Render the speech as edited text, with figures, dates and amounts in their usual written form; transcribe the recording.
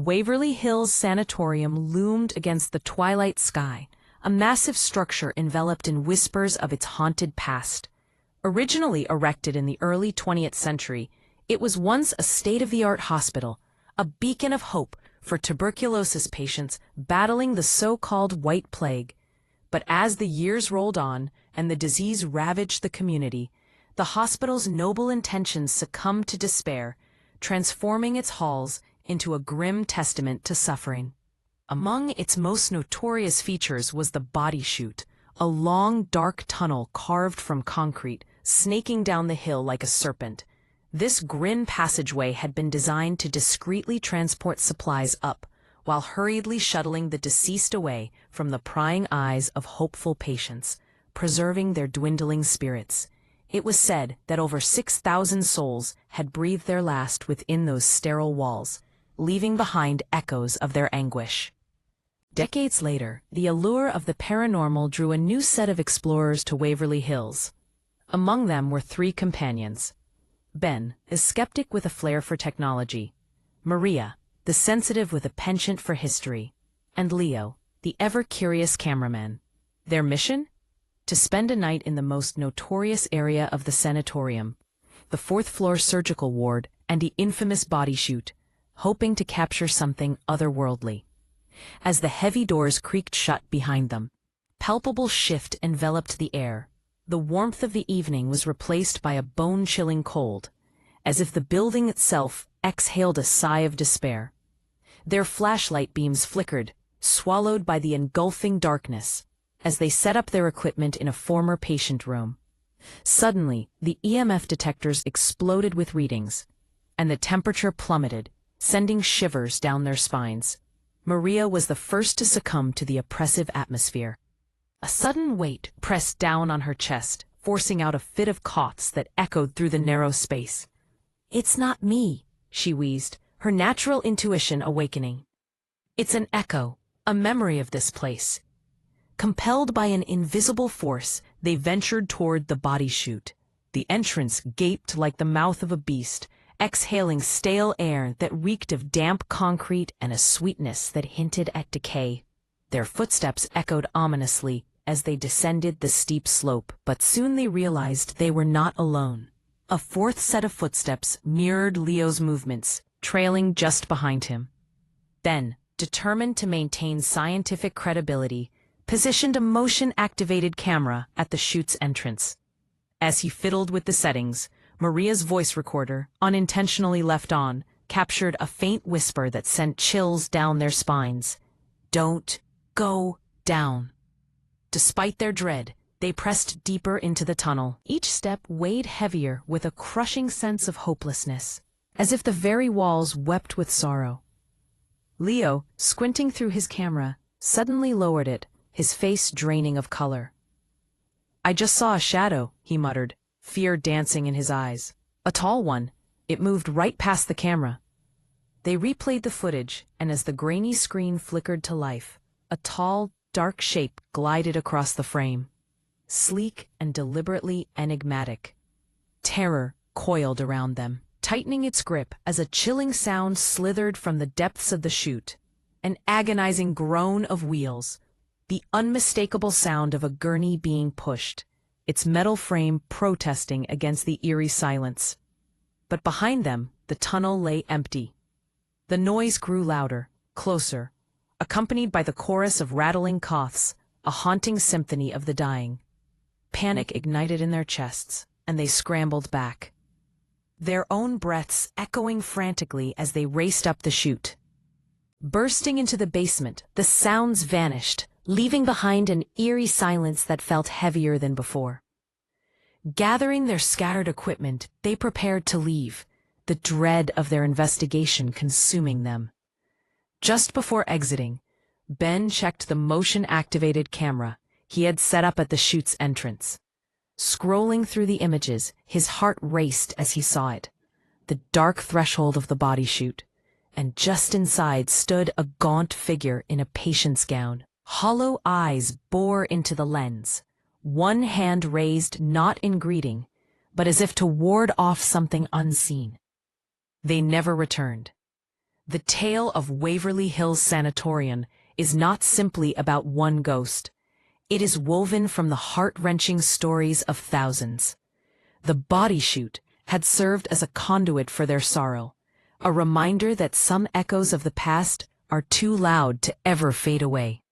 Waverly Hills Sanatorium loomed against the twilight sky, a massive structure enveloped in whispers of its haunted past. Originally erected in the early 20th century, it was once a state-of-the-art hospital, a beacon of hope for tuberculosis patients battling the so-called White Plague. But as the years rolled on and the disease ravaged the community, the hospital's noble intentions succumbed to despair, transforming its halls into a grim testament to suffering. Among its most notorious features was the Body Chute, a long, dark tunnel carved from concrete, snaking down the hill like a serpent. This grim passageway had been designed to discreetly transport supplies up, while hurriedly shuttling the deceased away from the prying eyes of hopeful patients, preserving their dwindling spirits. It was said that over 6,000 souls had breathed their last within those sterile walls, leaving behind echoes of their anguish. Decades later, the allure of the paranormal drew a new set of explorers to Waverly Hills. Among them were three companions. Ben, a skeptic with a flair for technology; Maria, the sensitive with a penchant for history; and Leo, the ever-curious cameraman. Their mission? To spend a night in the most notorious area of the sanatorium, the fourth-floor surgical ward and the infamous Body Chute, hoping to capture something otherworldly. As the heavy doors creaked shut behind them, palpable shift enveloped the air. The warmth of the evening was replaced by a bone-chilling cold, as if the building itself exhaled a sigh of despair. Their flashlight beams flickered, swallowed by the engulfing darkness, as they set up their equipment in a former patient room. Suddenly, the EMF detectors exploded with readings, and the temperature plummeted, sending shivers down their spines. Maria was the first to succumb to the oppressive atmosphere. A sudden weight pressed down on her chest, forcing out a fit of coughs that echoed through the narrow space. "It's not me," she wheezed, her natural intuition awakening. "It's an echo, a memory of this place." Compelled by an invisible force, they ventured toward the Body Chute. The entrance gaped like the mouth of a beast, exhaling stale air that reeked of damp concrete and a sweetness that hinted at decay. Their footsteps echoed ominously as they descended the steep slope, but soon they realized they were not alone. A fourth set of footsteps mirrored Leo's movements, trailing just behind him. Ben, determined to maintain scientific credibility, positioned a motion-activated camera at the chute's entrance. As he fiddled with the settings, Maria's voice recorder, unintentionally left on, captured a faint whisper that sent chills down their spines. "Don't go down." Despite their dread, they pressed deeper into the tunnel. Each step weighed heavier with a crushing sense of hopelessness, as if the very walls wept with sorrow. Leo, squinting through his camera, suddenly lowered it, his face draining of color. "I just saw a shadow," he muttered, fear dancing in his eyes. "A tall one. It moved right past the camera." They replayed the footage, and as the grainy screen flickered to life, a tall, dark shape glided across the frame. Sleek and deliberately enigmatic. Terror coiled around them, tightening its grip as a chilling sound slithered from the depths of the chute. An agonizing groan of wheels, the unmistakable sound of a gurney being pushed, its metal frame protesting against the eerie silence. But behind them, the tunnel lay empty. The noise grew louder, closer, accompanied by the chorus of rattling coughs, a haunting symphony of the dying. Panic ignited in their chests, and they scrambled back, their own breaths echoing frantically as they raced up the chute. Bursting into the basement, the sounds vanished, leaving behind an eerie silence that felt heavier than before. Gathering their scattered equipment, they prepared to leave, the dread of their investigation consuming them. Just before exiting, Ben checked the motion-activated camera he had set up at the chute's entrance. Scrolling through the images, his heart raced as he saw it. The dark threshold of the Body Chute, and just inside stood a gaunt figure in a patient's gown. Hollow eyes bore into the lens, one hand raised not in greeting, but as if to ward off something unseen. They never returned. The tale of Waverly Hills Sanatorium is not simply about one ghost. It is woven from the heart-wrenching stories of thousands. The Body Chute had served as a conduit for their sorrow, a reminder that some echoes of the past are too loud to ever fade away.